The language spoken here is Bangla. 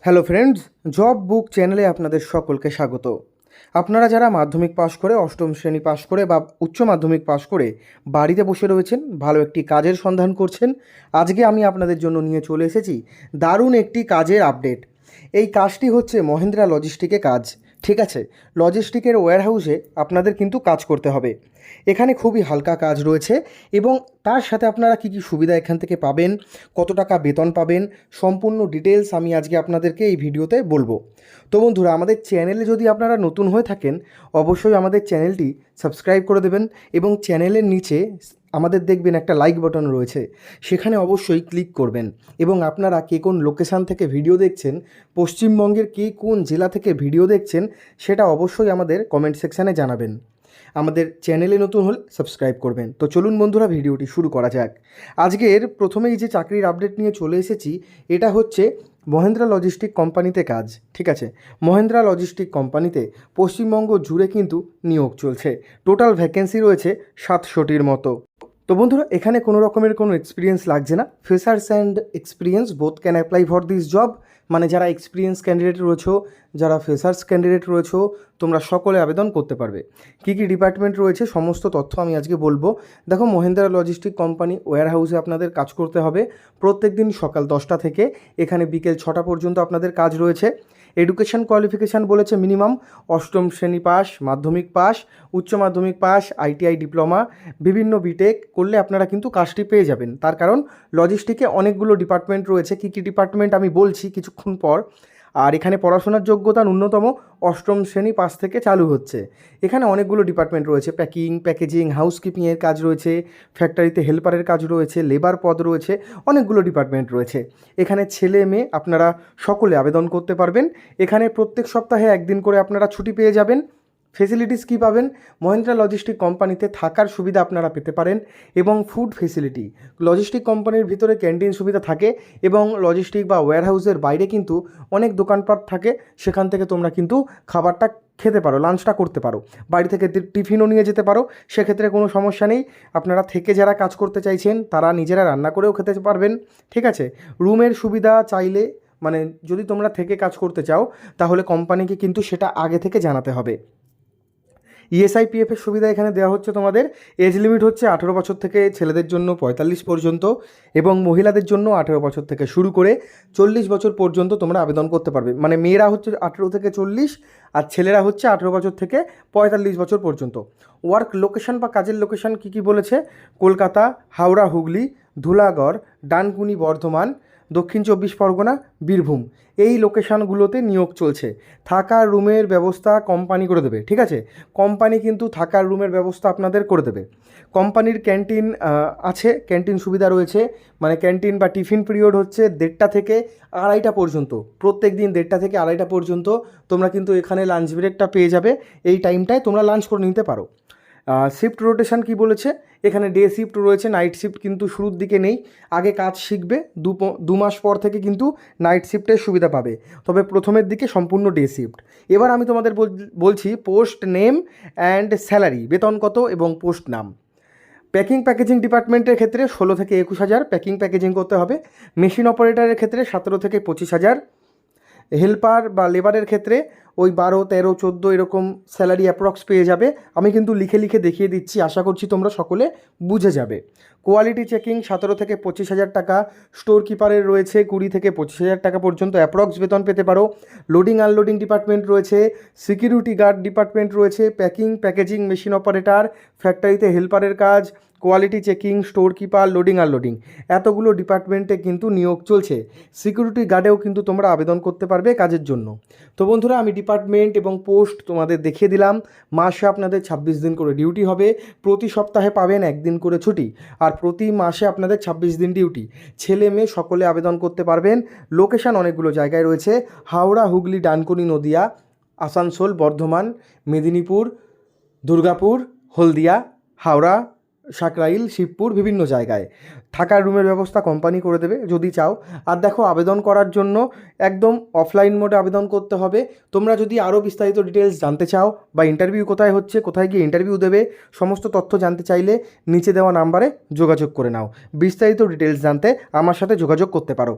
হ্যালো ফ্রেন্ডস, জব বুক চ্যানেলে আপনাদের সকলকে স্বাগত। আপনারা যারা মাধ্যমিক পাশ করে, অষ্টম শ্রেণী পাশ করে বা উচ্চ মাধ্যমিক পাশ করে বাড়িতে বসে রয়েছেন, ভালো একটি কাজের সন্ধান করছেন, আজকে আমি আপনাদের জন্য নিয়ে চলে এসেছি দারুণ একটি কাজের আপডেট। এই কাজটি হচ্ছে মহিন্দ্রা লজিস্টিকে কাজ। ঠিক আছে, লজিস্টিকের ওয়্যারহাউসে আপনাদের কিন্তু কাজ করতে হবে। এখানে খুবই হালকা কাজ রয়েছে এবং তার সাথে আপনারা কী কী সুবিধা এখান থেকে পাবেন, কত টাকা বেতন পাবেন, সম্পূর্ণ ডিটেলস আমি আজকে আপনাদেরকে এই ভিডিওতে বলবো। তো বন্ধুরা, আমাদের চ্যানেলে যদি আপনারা নতুন হয়ে থাকেন, অবশ্যই আমাদের চ্যানেলটি সাবস্ক্রাইব করে দেবেন এবং চ্যানেলের নিচে আমাদের দেখবেন একটা লাইক বাটন রয়েছে, সেখানে অবশ্যই ক্লিক করবেন। এবং আপনারা কে কোন লোকেশান থেকে ভিডিও দেখছেন, পশ্চিমবঙ্গের কে কোন জেলা থেকে ভিডিও দেখছেন, সেটা অবশ্যই আমাদের কমেন্ট সেকশানে জানাবেন। আমাদের চ্যানেলে নতুন হলে সাবস্ক্রাইব করবেন। তো চলুন বন্ধুরা, ভিডিওটি শুরু করা যাক। আজকের প্রথমেই যে চাকরির আপডেট নিয়ে চলে এসেছি, এটা হচ্ছে মহিন্দ্রা লজিস্টিক কোম্পানিতে কাজ। ঠিক আছে, মহিন্দ্রা লজিস্টিক কোম্পানিতে পশ্চিমবঙ্গ জুড়ে কিন্তু নিয়োগ চলছে। টোটাল ভ্যাকেন্সি রয়েছে 700টির মতো। তো বন্ধুরা, এখানে কোনো রকমের কোনো এক্সপিরিয়েন্স লাগছে না। Freshers and experience both can apply for this job. মানে যারা এক্সপিরিয়েন্স ক্যান্ডিডেট রয়েছো, যারা ফ্রেশার্স ক্যান্ডিডেট রয়েছো, তোমরা সকলে আবেদন করতে পারবে। কী কী ডিপার্টমেন্ট রয়েছে সমস্ত তথ্য আমি আজকে বলবো। দেখো, মহিন্দ্রা লজিস্টিক কোম্পানি ওয়্যারহাউসে আপনাদের কাজ করতে হবে। প্রত্যেক দিন সকাল 10টা থেকে এখানে বিকেল 6টা পর্যন্ত আপনাদের কাজ রয়েছে। এডুকেশন কোয়ালিফিকেশান বলেছে মিনিমাম অষ্টম শ্রেণী পাস, মাধ্যমিক পাস, উচ্চ মাধ্যমিক পাস, আইটিআই ডিপ্লোমা, বিভিন্ন বিটেক করলে আপনারা কিন্তু কাজটি পেয়ে যাবেন। তার কারণ লজিস্টিকে অনেকগুলো ডিপার্টমেন্ট রয়েছে। কী কী ডিপার্টমেন্ট আমি বলছি কিছুক্ষণ পর। আর এখানে পড়াশোনার যোগ্যতা ন্যূনতম অষ্টম শ্রেণী পাস থেকে চালু হচ্ছে। এখানে অনেকগুলো ডিপার্টমেন্ট রয়েছে। প্যাকিং, প্যাকেজিং, হাউসকিপিংয়ের কাজ রয়েছে, ফ্যাক্টরিতে হেল্পারের কাজ রয়েছে, লেবার পদ রয়েছে, অনেকগুলো ডিপার্টমেন্ট রয়েছে। এখানে ছেলে মেয়ে আপনারা সকলে আবেদন করতে পারবেন। এখানে প্রত্যেক সপ্তাহে একদিন করে আপনারা ছুটি পেয়ে যাবেন। ফেসিলিটিস কী পাবেন? মহিন্দ্রা লজিস্টিক কোম্পানিতে থাকার সুবিধা আপনারা পেতে পারেন এবং ফুড ফেসিলিটি। লজিস্টিক কোম্পানির ভিতরে ক্যান্টিন সুবিধা থাকে এবং লজিস্টিক বা ওয়্যারহাউসের বাইরে কিন্তু অনেক দোকানপাট থাকে, সেখান থেকে তোমরা কিন্তু খাবারটা খেতে পারো, লাঞ্চটা করতে পারো। বাড়ি থেকে টিফিনও নিয়ে যেতে পারো, সেক্ষেত্রে কোনো সমস্যা নেই। আপনারা থেকে যারা কাজ করতে চাইছেন তারা নিজেরা রান্না করেও খেতে পারবেন। ঠিক আছে, রুমের সুবিধা চাইলে, মানে যদি তোমরা থেকে কাজ করতে চাও তাহলে কোম্পানিকে কিন্তু সেটা আগে থেকে জানাতে হবে। ইএসআইপিএফের সুবিধা এখানে দেওয়া হচ্ছে তোমাদের। এজ লিমিট হচ্ছে 18 বছর থেকে ছেলেদের জন্য 45 পর্যন্ত এবং মহিলাদের জন্য 18 বছর থেকে শুরু করে 40 বছর পর্যন্ত তোমরা আবেদন করতে পারবে। মানে মেয়েরা হচ্ছে 18 থেকে 40 আর ছেলেরা হচ্ছে 18 বছর থেকে 45 বছর পর্যন্ত। ওয়ার্ক লোকেশন বা কাজের লোকেশন কী কী বলেছে? কলকাতা, হাওড়া, হুগলি, ধুলাগড়, ডানকুনি, বর্ধমান, দক্ষিণ 24 পরগনা, বীরভূম, এই লোকেশানগুলোতে নিয়োগ চলছে। থাকার রুমের ব্যবস্থা কোম্পানি করে দেবে। ঠিক আছে, কোম্পানি কিন্তু থাকার রুমের ব্যবস্থা আপনাদের করে দেবে। কোম্পানির ক্যান্টিন আছে, ক্যান্টিন সুবিধা রয়েছে। মানে ক্যান্টিন বা টিফিন পিরিয়ড হচ্ছে 1:30 থেকে 2:30 পর্যন্ত। প্রত্যেক দিন 1:30 থেকে 2:30 পর্যন্ত তোমরা কিন্তু এখানে লাঞ্চ ব্রেকটা পেয়ে যাবে। এই টাইমটায় তোমরা লাঞ্চ করে নিতে পারো। শিফট রোটেশন কি বলেছে? এখানে ডে শিফট রয়েছে, নাইট শিফট কিন্তু শুরুর দিকে নেই। আগে কাজ শিখবে, 2 মাস পর থেকে কিন্তু নাইট শিফটের সুবিধা পাবে, তবে প্রথমের দিকে সম্পূর্ণ ডে শিফট। এবার আমি তোমাদের বলছি পোস্ট নেম অ্যান্ড স্যালারি, বেতন কত এবং পোস্ট নাম। প্যাকিং প্যাকেজিং ডিপার্টমেন্টের ক্ষেত্রে 16 থেকে 21,000 প্যাকিং প্যাকেজিং করতে হবে। মেশিন অপারেটরের ক্ষেত্রে 17 থেকে 25,000। হেল্পার বা লেবারের ক্ষেত্রে ওই 12, 13, 14 এরকম স্যালারি অ্যাপ্রক্স পেয়ে যাবে। আমি কিন্তু লিখে লিখে দেখিয়ে দিচ্ছি, আশা করছি তোমরা সকলে বুঝে যাবে। কোয়ালিটি চেকিং 17 থেকে 25,000 টাকা। স্টোর কিপারের রয়েছে 20 থেকে 25,000 টাকা পর্যন্ত অ্যাপ্রক্স বেতন পেতে পারো। লোডিং আনলোডিং ডিপার্টমেন্ট রয়েছে, সিকিউরিটি গার্ড ডিপার্টমেন্ট রয়েছে, প্যাকিং প্যাকেজিং, মেশিন অপারেটর, ফ্যাক্টরিতে হেল্পারের কাজ, quality checking, store keeper, loading unloading, এতগুলো ডিপার্টমেন্টে কিন্তু নিয়োগ চলছে। সিকিউরিটি গার্ডেও কিন্তু তোমরা আবেদন করতে পারবে কাজের জন্য। তো বন্ধুরা, আমি ডিপার্টমেন্ট এবং পোস্ট তোমাদের দেখিয়ে দিলাম। মাসে আপনাদের 26 দিন করে ডিউটি হবে। প্রতি সপ্তাহে পাবেন একদিন করে ছুটি, আর প্রতি মাসে আপনাদের 26 দিন ডিউটি। ছেলে মেয়ে সকলে আবেদন করতে পারবেন। লোকেশান অনেকগুলো জায়গায় রয়েছে: হাওড়া, হুগলি, ডানকুনি, নদিয়া, আসানসোল, বর্ধমান, মেদিনীপুর, দুর্গাপুর, হলদিয়া, হাওড়া, সাকরাইল, শিবপুর, বিভিন্ন জায়গায়। থাকার রুমের ব্যবস্থা কোম্পানি করে দেবে যদি চাও। আর দেখো, আবেদন করার জন্য একদম অফলাইন মোডে আবেদন করতে হবে। তোমরা যদি আরও বিস্তারিত ডিটেলস জানতে চাও বা ইন্টারভিউ কোথায় হচ্ছে, কোথায় গিয়ে ইন্টারভিউ দেবে, সমস্ত তথ্য জানতে চাইলে নিচে দেওয়া নাম্বারে যোগাযোগ করে নাও। বিস্তারিত ডিটেলস জানতে আমার সাথে যোগাযোগ করতে পারো।